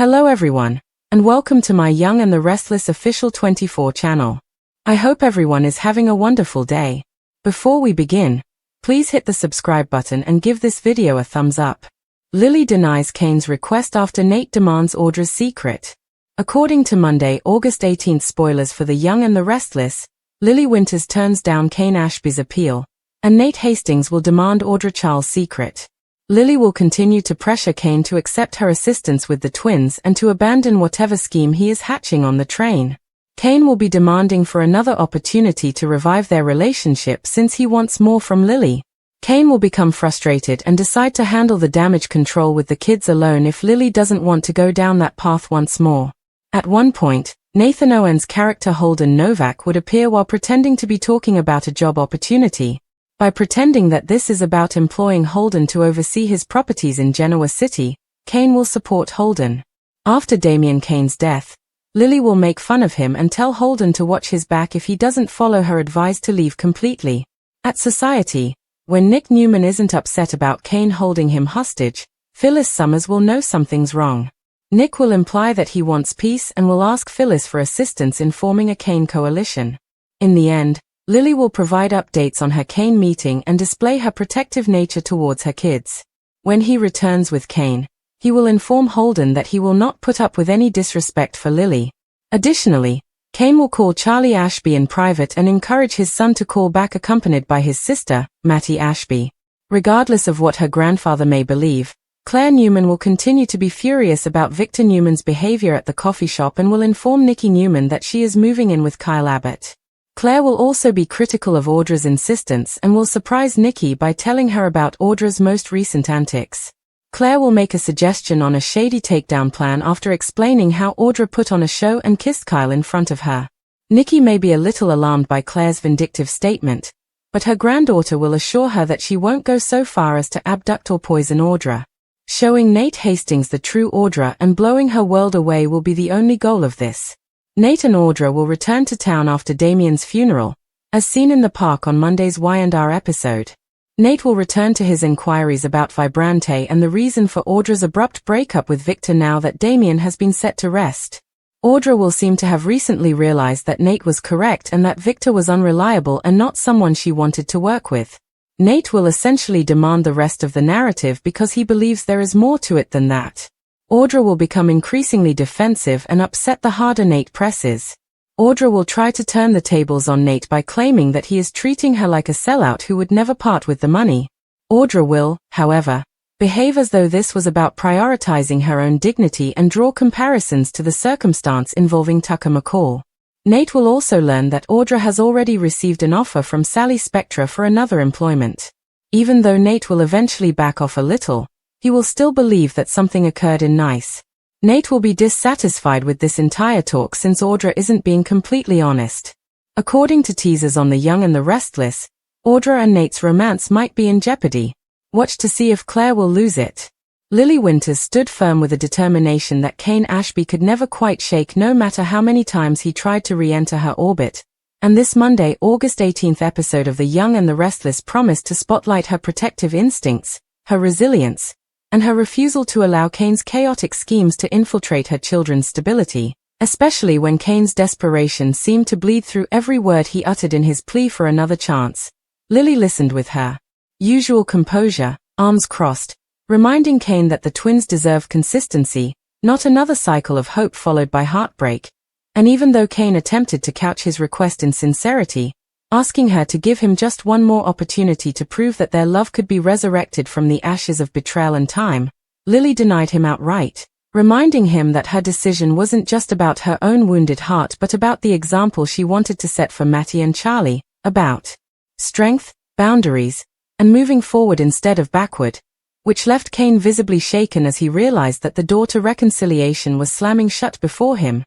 Hello everyone, and welcome to my Young and the Restless official 24 channel. I hope everyone is having a wonderful day. Before we begin, please hit the subscribe button and give this video a thumbs up. Lily denies Kane's request after Nate demands Audra's secret. According to Monday, August 18th spoilers for The Young and the Restless, Lily Winters turns down Kane Ashby's appeal, and Nate Hastings will demand Audra Charles' secret. Lily will continue to pressure Kane to accept her assistance with the twins and to abandon whatever scheme he is hatching on the train. Kane will be demanding for another opportunity to revive their relationship since he wants more from Lily. Kane will become frustrated and decide to handle the damage control with the kids alone if Lily doesn't want to go down that path once more. At one point, Nathan Owen's character Holden Novak would appear while pretending to be talking about a job opportunity. By pretending that this is about employing Holden to oversee his properties in Genoa City, Kane will support Holden. After Damien Kane's death, Lily will make fun of him and tell Holden to watch his back if he doesn't follow her advice to leave completely. At Society, when Nick Newman isn't upset about Kane holding him hostage, Phyllis Summers will know something's wrong. Nick will imply that he wants peace and will ask Phyllis for assistance in forming a Kane coalition. In the end, Lily will provide updates on her Kane meeting and display her protective nature towards her kids. When he returns with Kane, he will inform Holden that he will not put up with any disrespect for Lily. Additionally, Kane will call Charlie Ashby in private and encourage his son to call back accompanied by his sister, Mattie Ashby. Regardless of what her grandfather may believe, Claire Newman will continue to be furious about Victor Newman's behavior at the coffee shop and will inform Nikki Newman that she is moving in with Kyle Abbott. Claire will also be critical of Audra's insistence and will surprise Nikki by telling her about Audra's most recent antics. Claire will make a suggestion on a shady takedown plan after explaining how Audra put on a show and kissed Kyle in front of her. Nikki may be a little alarmed by Claire's vindictive statement, but her granddaughter will assure her that she won't go so far as to abduct or poison Audra. Showing Nate Hastings the true Audra and blowing her world away will be the only goal of this. Nate and Audra will return to town after Damien's funeral, as seen in the park on Monday's Y&R episode. Nate will return to his inquiries about Vibrante and the reason for Audra's abrupt breakup with Victor now that Damien has been set to rest. Audra will seem to have recently realized that Nate was correct and that Victor was unreliable and not someone she wanted to work with. Nate will essentially demand the rest of the narrative because he believes there is more to it than that. Audra will become increasingly defensive and upset the harder Nate presses. Audra will try to turn the tables on Nate by claiming that he is treating her like a sellout who would never part with the money. Audra will, however, behave as though this was about prioritizing her own dignity and draw comparisons to the circumstance involving Tucker McCall. Nate will also learn that Audra has already received an offer from Sally Spectra for another employment. Even though Nate will eventually back off a little, he will still believe that something occurred in Nice. Nate will be dissatisfied with this entire talk since Audra isn't being completely honest. According to teasers on The Young and the Restless, Audra and Nate's romance might be in jeopardy. Watch to see if Claire will lose it. Lily Winters stood firm with a determination that Kane Ashby could never quite shake no matter how many times he tried to re-enter her orbit, and this Monday, August 18th episode of The Young and the Restless promised to spotlight her protective instincts, her resilience, and her refusal to allow Kane's chaotic schemes to infiltrate her children's stability, especially when Kane's desperation seemed to bleed through every word he uttered in his plea for another chance. Lily listened with her usual composure, arms crossed, reminding Kane that the twins deserve consistency, not another cycle of hope followed by heartbreak, and even though Kane attempted to couch his request in sincerity, asking her to give him just one more opportunity to prove that their love could be resurrected from the ashes of betrayal and time, Lily denied him outright, reminding him that her decision wasn't just about her own wounded heart but about the example she wanted to set for Mattie and Charlie, about strength, boundaries, and moving forward instead of backward, which left Kane visibly shaken as he realized that the door to reconciliation was slamming shut before him.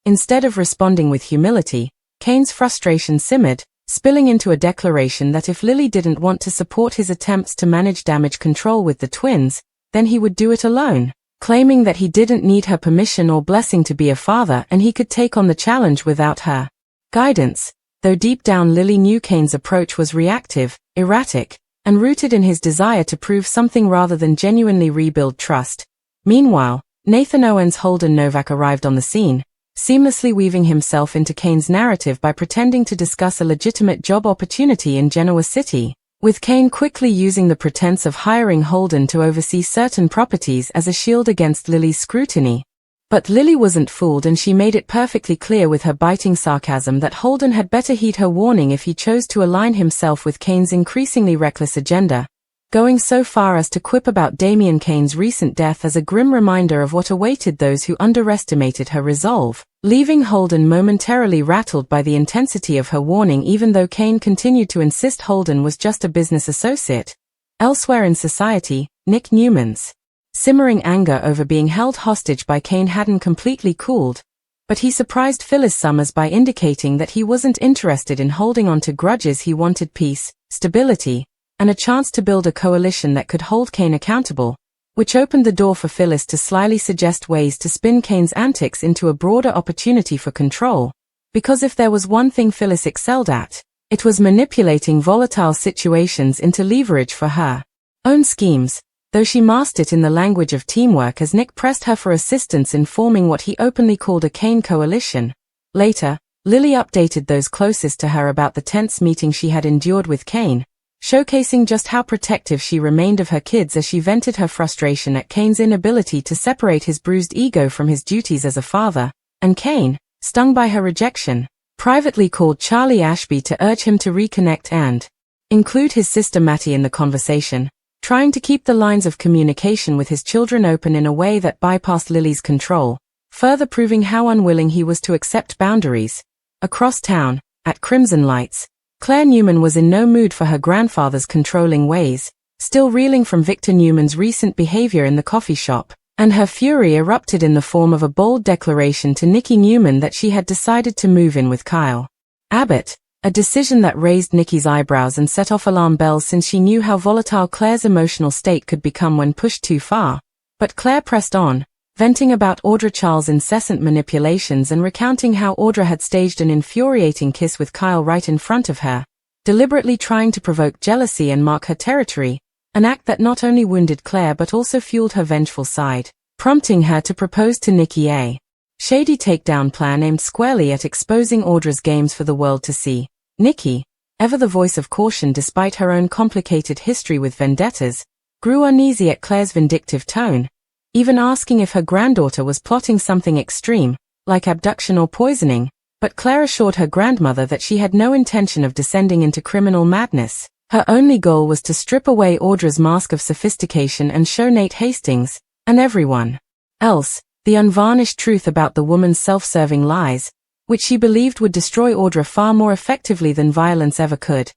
Instead of responding with humility, Kane's frustration simmered, spilling into a declaration that if Lily didn't want to support his attempts to manage damage control with the twins, then he would do it alone, claiming that he didn't need her permission or blessing to be a father and he could take on the challenge without her guidance, though deep down Lily knew Kane's approach was reactive, erratic, and rooted in his desire to prove something rather than genuinely rebuild trust. Meanwhile, Nathan Owens Holden Novak arrived on the scene, seamlessly weaving himself into Kane's narrative by pretending to discuss a legitimate job opportunity in Genoa City, with Kane quickly using the pretense of hiring Holden to oversee certain properties as a shield against Lily's scrutiny. But Lily wasn't fooled, and she made it perfectly clear with her biting sarcasm that Holden had better heed her warning if he chose to align himself with Kane's increasingly reckless agenda, going so far as to quip about Damian Kane's recent death as a grim reminder of what awaited those who underestimated her resolve, leaving Holden momentarily rattled by the intensity of her warning, even though Kane continued to insist Holden was just a business associate. Elsewhere in society, Nick Newman's simmering anger over being held hostage by Kane hadn't completely cooled, but he surprised Phyllis Summers by indicating that he wasn't interested in holding on to grudges. He wanted peace, stability, and a chance to build a coalition that could hold Kane accountable, which opened the door for Phyllis to slyly suggest ways to spin Kane's antics into a broader opportunity for control. Because if there was one thing Phyllis excelled at, it was manipulating volatile situations into leverage for her own schemes, though she mastered it in the language of teamwork as Nick pressed her for assistance in forming what he openly called a Kane coalition. Later, Lily updated those closest to her about the tense meeting she had endured with Kane, showcasing just how protective she remained of her kids as she vented her frustration at Kane's inability to separate his bruised ego from his duties as a father, and Kane, stung by her rejection, privately called Charlie Ashby to urge him to reconnect and include his sister Mattie in the conversation, trying to keep the lines of communication with his children open in a way that bypassed Lily's control, further proving how unwilling he was to accept boundaries. Across town, at Crimson Lights, Claire Newman was in no mood for her grandfather's controlling ways, still reeling from Victor Newman's recent behavior in the coffee shop, and her fury erupted in the form of a bold declaration to Nikki Newman that she had decided to move in with Kyle Abbott, a decision that raised Nikki's eyebrows and set off alarm bells since she knew how volatile Claire's emotional state could become when pushed too far. But Claire pressed on, venting about Audra Charles' incessant manipulations and recounting how Audra had staged an infuriating kiss with Kyle right in front of her, deliberately trying to provoke jealousy and mark her territory, an act that not only wounded Claire but also fueled her vengeful side, prompting her to propose to Nikki a shady takedown plan aimed squarely at exposing Audra's games for the world to see. Nikki, ever the voice of caution despite her own complicated history with vendettas, grew uneasy at Claire's vindictive tone, even asking if her granddaughter was plotting something extreme, like abduction or poisoning, but Claire assured her grandmother that she had no intention of descending into criminal madness. Her only goal was to strip away Audra's mask of sophistication and show Nate Hastings, and everyone else, the unvarnished truth about the woman's self-serving lies, which she believed would destroy Audra far more effectively than violence ever could.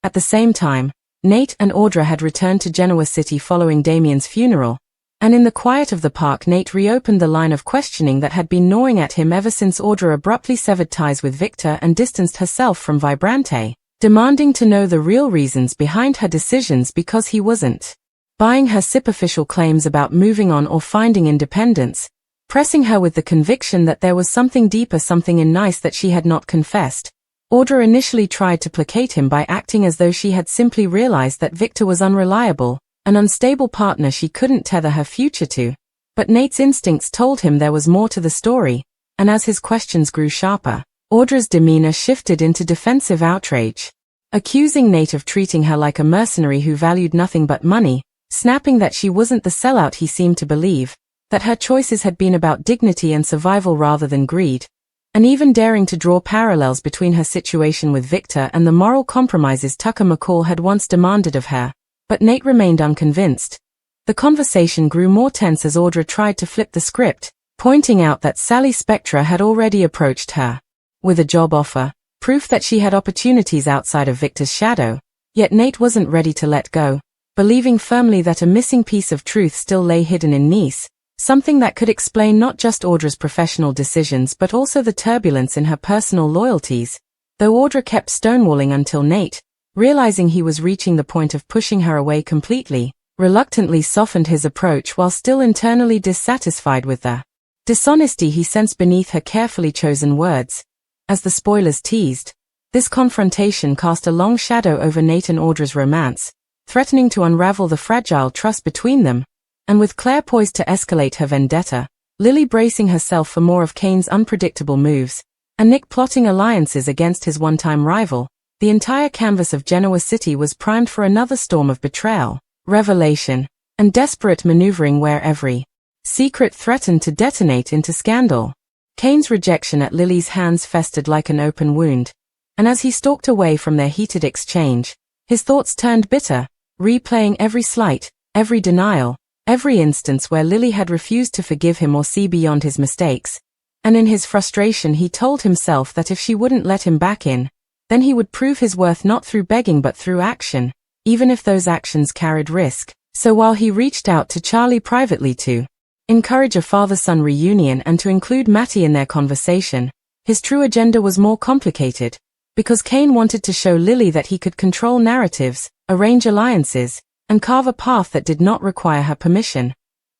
At the same time, Nate and Audra had returned to Genoa City following Damian's funeral, and in the quiet of the park Nate reopened the line of questioning that had been gnawing at him ever since Audra abruptly severed ties with Victor and distanced herself from Vibrante, demanding to know the real reasons behind her decisions because he wasn't buying her superficial claims about moving on or finding independence, pressing her with the conviction that there was something deeper, something in Nice that she had not confessed. Audra initially tried to placate him by acting as though she had simply realized that Victor was unreliable, an unstable partner she couldn't tether her future to. But Nate's instincts told him there was more to the story, and as his questions grew sharper, Audra's demeanor shifted into defensive outrage, accusing Nate of treating her like a mercenary who valued nothing but money, snapping that she wasn't the sellout he seemed to believe, that her choices had been about dignity and survival rather than greed, and even daring to draw parallels between her situation with Victor and the moral compromises Tucker McCall had once demanded of her. But Nate remained unconvinced. The conversation grew more tense as Audra tried to flip the script, pointing out that Sally Spectra had already approached her with a job offer, proof that she had opportunities outside of Victor's shadow. Yet Nate wasn't ready to let go, believing firmly that a missing piece of truth still lay hidden in Nice, something that could explain not just Audra's professional decisions but also the turbulence in her personal loyalties. Though Audra kept stonewalling until Nate, realizing he was reaching the point of pushing her away completely, reluctantly softened his approach while still internally dissatisfied with the dishonesty he sensed beneath her carefully chosen words. As the spoilers teased, this confrontation cast a long shadow over Nate and Audra's romance, threatening to unravel the fragile trust between them. And with Claire poised to escalate her vendetta, Lily bracing herself for more of Kane's unpredictable moves, and Nick plotting alliances against his one-time rival, the entire canvas of Genoa City was primed for another storm of betrayal, revelation, and desperate maneuvering where every secret threatened to detonate into scandal. Kane's rejection at Lily's hands festered like an open wound, and as he stalked away from their heated exchange, his thoughts turned bitter, replaying every slight, every denial, every instance where Lily had refused to forgive him or see beyond his mistakes. And in his frustration he told himself that if she wouldn't let him back in, then he would prove his worth not through begging but through action, even if those actions carried risk. So while he reached out to Charlie privately to encourage a father-son reunion and to include Matty in their conversation, his true agenda was more complicated, because Kane wanted to show Lily that he could control narratives, arrange alliances, and carve a path that did not require her permission.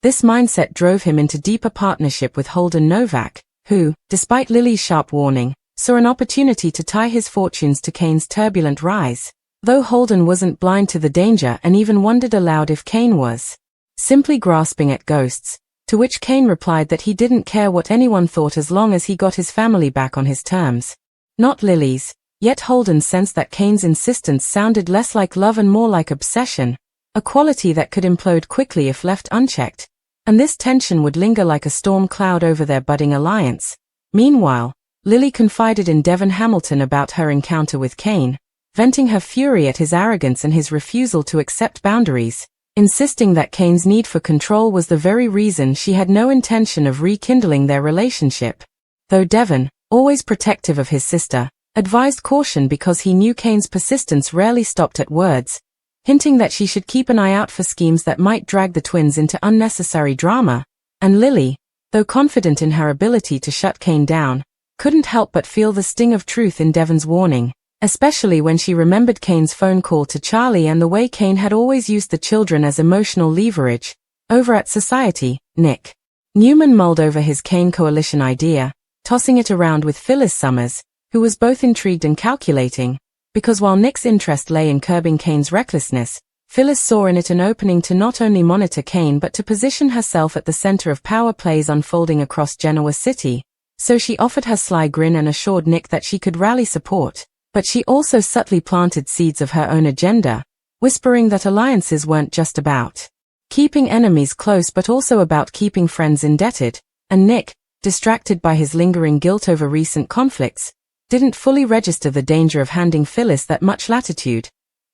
This mindset drove him into deeper partnership with Holden Novak, who, despite Lily's sharp warning, saw an opportunity to tie his fortunes to Kane's turbulent rise. Though Holden wasn't blind to the danger and even wondered aloud if Kane was simply grasping at ghosts, to which Kane replied that he didn't care what anyone thought as long as he got his family back on his terms. Not Lily's, yet Holden sensed that Kane's insistence sounded less like love and more like obsession, a quality that could implode quickly if left unchecked, and this tension would linger like a storm cloud over their budding alliance. Meanwhile, Lily confided in Devon Hamilton about her encounter with Kane, venting her fury at his arrogance and his refusal to accept boundaries, insisting that Kane's need for control was the very reason she had no intention of rekindling their relationship. Though Devon, always protective of his sister, advised caution because he knew Kane's persistence rarely stopped at words, hinting that she should keep an eye out for schemes that might drag the twins into unnecessary drama, and Lily, though confident in her ability to shut Kane down, couldn't help but feel the sting of truth in Devon's warning, especially when she remembered Kane's phone call to Charlie and the way Kane had always used the children as emotional leverage. Over at Society, Nick Newman mulled over his Kane coalition idea, tossing it around with Phyllis Summers, who was both intrigued and calculating, because while Nick's interest lay in curbing Kane's recklessness, Phyllis saw in it an opening to not only monitor Kane but to position herself at the center of power plays unfolding across Genoa City, so she offered her sly grin and assured Nick that she could rally support. But she also subtly planted seeds of her own agenda, whispering that alliances weren't just about keeping enemies close but also about keeping friends indebted, and Nick, distracted by his lingering guilt over recent conflicts, didn't fully register the danger of handing Phyllis that much latitude.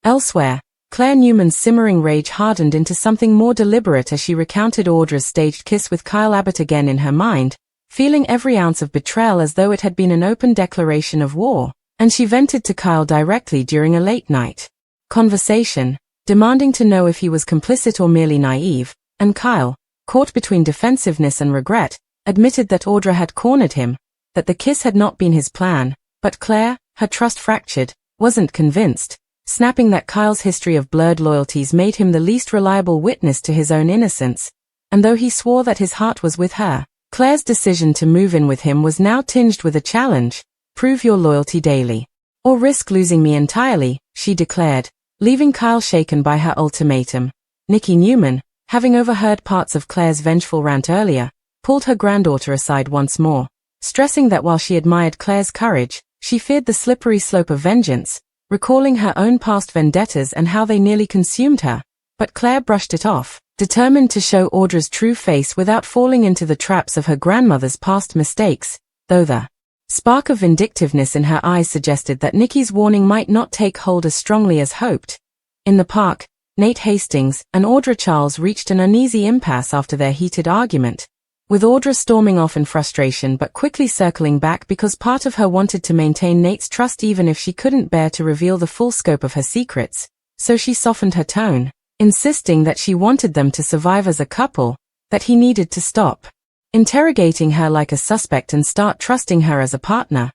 Elsewhere, Claire Newman's simmering rage hardened into something more deliberate as she recounted Audra's staged kiss with Kyle Abbott again in her mind, feeling every ounce of betrayal as though it had been an open declaration of war. And she vented to Kyle directly during a late-night conversation, demanding to know if he was complicit or merely naive, and Kyle, caught between defensiveness and regret, admitted that Audra had cornered him, that the kiss had not been his plan, but Claire, her trust fractured, wasn't convinced, snapping that Kyle's history of blurred loyalties made him the least reliable witness to his own innocence, and though he swore that his heart was with her, Claire's decision to move in with him was now tinged with a challenge. Prove your loyalty daily, or risk losing me entirely, she declared, leaving Kyle shaken by her ultimatum. Nikki Newman, having overheard parts of Claire's vengeful rant earlier, pulled her granddaughter aside once more, stressing that while she admired Claire's courage, she feared the slippery slope of vengeance, recalling her own past vendettas and how they nearly consumed her. But Claire brushed it off, determined to show Audra's true face without falling into the traps of her grandmother's past mistakes, though the spark of vindictiveness in her eyes suggested that Nikki's warning might not take hold as strongly as hoped. In the park, Nate Hastings and Audra Charles reached an uneasy impasse after their heated argument, with Audra storming off in frustration but quickly circling back because part of her wanted to maintain Nate's trust even if she couldn't bear to reveal the full scope of her secrets, so she softened her tone, insisting that she wanted them to survive as a couple, that he needed to stop interrogating her like a suspect and start trusting her as a partner.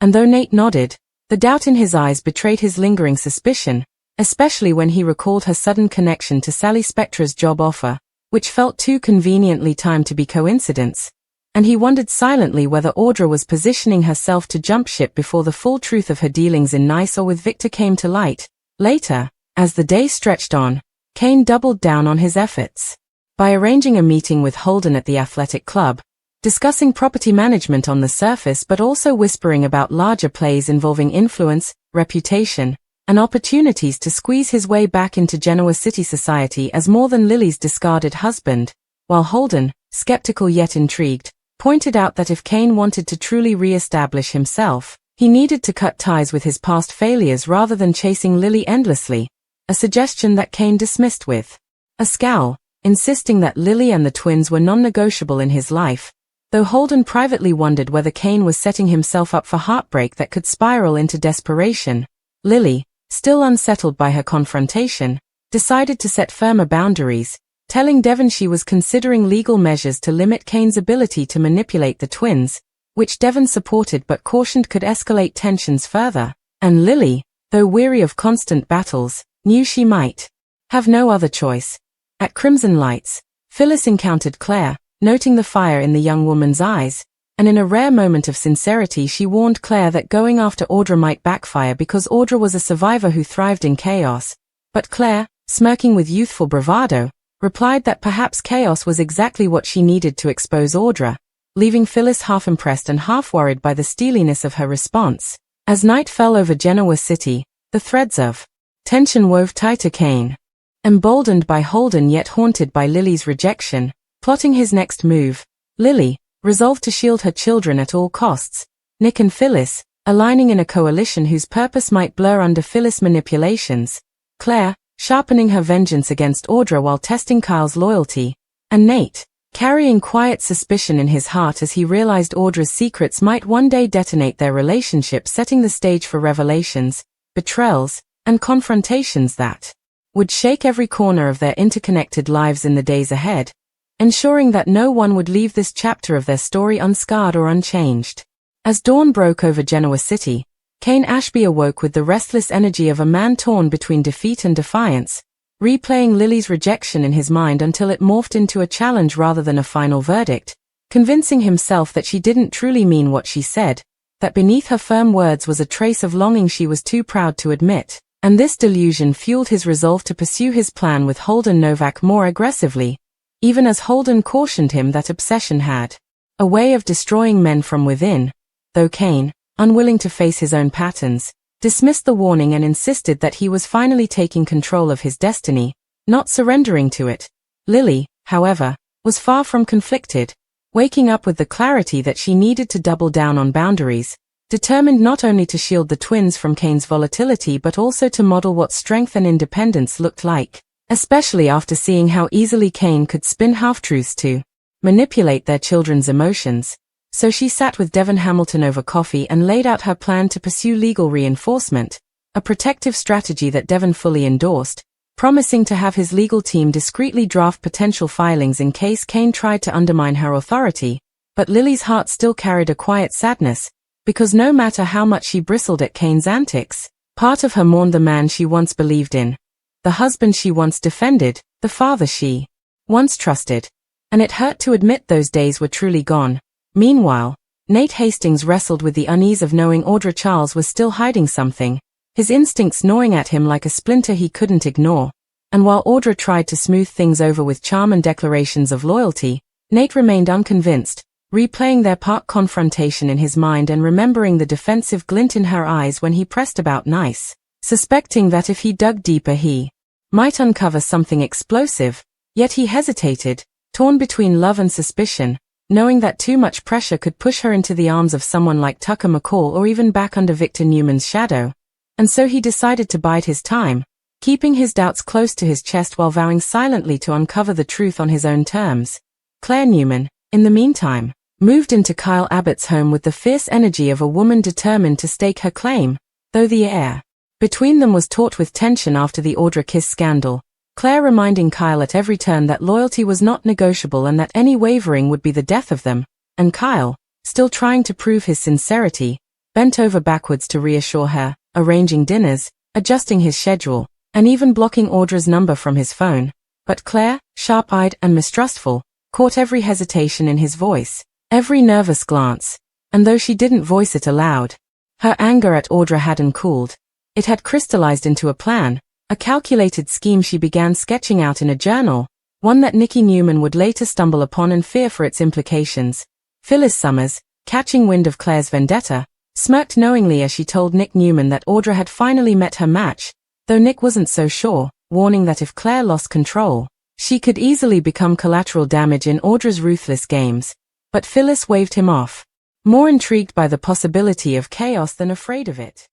And though Nate nodded, the doubt in his eyes betrayed his lingering suspicion, especially when he recalled her sudden connection to Sally Spectra's job offer, which felt too conveniently timed to be coincidence. And he wondered silently whether Audra was positioning herself to jump ship before the full truth of her dealings in Nice or with Victor came to light. Later, as the day stretched on, Kane doubled down on his efforts by arranging a meeting with Holden at the athletic club, discussing property management on the surface but also whispering about larger plays involving influence, reputation, and opportunities to squeeze his way back into Genoa City society as more than Lily's discarded husband, while Holden, skeptical yet intrigued, pointed out that if Kane wanted to truly re-establish himself, he needed to cut ties with his past failures rather than chasing Lily endlessly, a suggestion that Kane dismissed with a scowl, insisting that Lily and the twins were non-negotiable in his life, though Holden privately wondered whether Kane was setting himself up for heartbreak that could spiral into desperation. Lily, still unsettled by her confrontation, decided to set firmer boundaries, telling Devon she was considering legal measures to limit Kane's ability to manipulate the twins, which Devon supported but cautioned could escalate tensions further, and Lily, though weary of constant battles, knew she might have no other choice. At Crimson Lights, Phyllis encountered Claire, noting the fire in the young woman's eyes, and in a rare moment of sincerity she warned Claire that going after Audra might backfire because Audra was a survivor who thrived in chaos, but Claire, smirking with youthful bravado, replied that perhaps chaos was exactly what she needed to expose Audra, leaving Phyllis half impressed and half worried by the steeliness of her response. As night fell over Genoa City, the threads of tension wove tighter. Kane, emboldened by Holden yet haunted by Lily's rejection, plotting his next move. Lily, resolved to shield her children at all costs. Nick and Phyllis, aligning in a coalition whose purpose might blur under Phyllis' manipulations. Claire, sharpening her vengeance against Audra while testing Kyle's loyalty. And Nate, carrying quiet suspicion in his heart as he realized Audra's secrets might one day detonate their relationship, setting the stage for revelations, betrayals, and confrontations that would shake every corner of their interconnected lives in the days ahead, ensuring that no one would leave this chapter of their story unscarred or unchanged. As dawn broke over Genoa City, Kane Ashby awoke with the restless energy of a man torn between defeat and defiance, replaying Lily's rejection in his mind until it morphed into a challenge rather than a final verdict, convincing himself that she didn't truly mean what she said, that beneath her firm words was a trace of longing she was too proud to admit, and this delusion fueled his resolve to pursue his plan with Holden Novak more aggressively, even as Holden cautioned him that obsession had a way of destroying men from within, though Kane, unwilling to face his own patterns, dismissed the warning and insisted that he was finally taking control of his destiny, not surrendering to it. Lily, however, was far from conflicted, waking up with the clarity that she needed to double down on boundaries, determined not only to shield the twins from Kane's volatility but also to model what strength and independence looked like, especially after seeing how easily Kane could spin half-truths to manipulate their children's emotions. So she sat with Devon Hamilton over coffee and laid out her plan to pursue legal reinforcement, a protective strategy that Devon fully endorsed, promising to have his legal team discreetly draft potential filings in case Kane tried to undermine her authority. But Lily's heart still carried a quiet sadness, because no matter how much she bristled at Kane's antics, part of her mourned the man she once believed in, the husband she once defended, the father she once trusted. And it hurt to admit those days were truly gone. Meanwhile, Nate Hastings wrestled with the unease of knowing Audra Charles was still hiding something, his instincts gnawing at him like a splinter he couldn't ignore. And while Audra tried to smooth things over with charm and declarations of loyalty, Nate remained unconvinced, replaying their park confrontation in his mind and remembering the defensive glint in her eyes when he pressed about nice, suspecting that if he dug deeper he might uncover something explosive. Yet he hesitated, torn between love and suspicion, knowing that too much pressure could push her into the arms of someone like Tucker McCall or even back under Victor Newman's shadow. And so he decided to bide his time, keeping his doubts close to his chest while vowing silently to uncover the truth on his own terms. Claire Newman, in the meantime, moved into Kyle Abbott's home with the fierce energy of a woman determined to stake her claim, though the air between them was taut with tension after the Audra kiss scandal. Claire reminding Kyle at every turn that loyalty was not negotiable and that any wavering would be the death of them, and Kyle, still trying to prove his sincerity, bent over backwards to reassure her, arranging dinners, adjusting his schedule, and even blocking Audra's number from his phone. But Claire, sharp-eyed and mistrustful, caught every hesitation in his voice, every nervous glance, and though she didn't voice it aloud, her anger at Audra hadn't cooled. It had crystallized into a plan, a calculated scheme she began sketching out in a journal, one that Nikki Newman would later stumble upon and fear for its implications. Phyllis Summers, catching wind of Claire's vendetta, smirked knowingly as she told Nick Newman that Audra had finally met her match, though Nick wasn't so sure, warning that if Claire lost control, she could easily become collateral damage in Audra's ruthless games. But Phyllis waved him off, more intrigued by the possibility of chaos than afraid of it.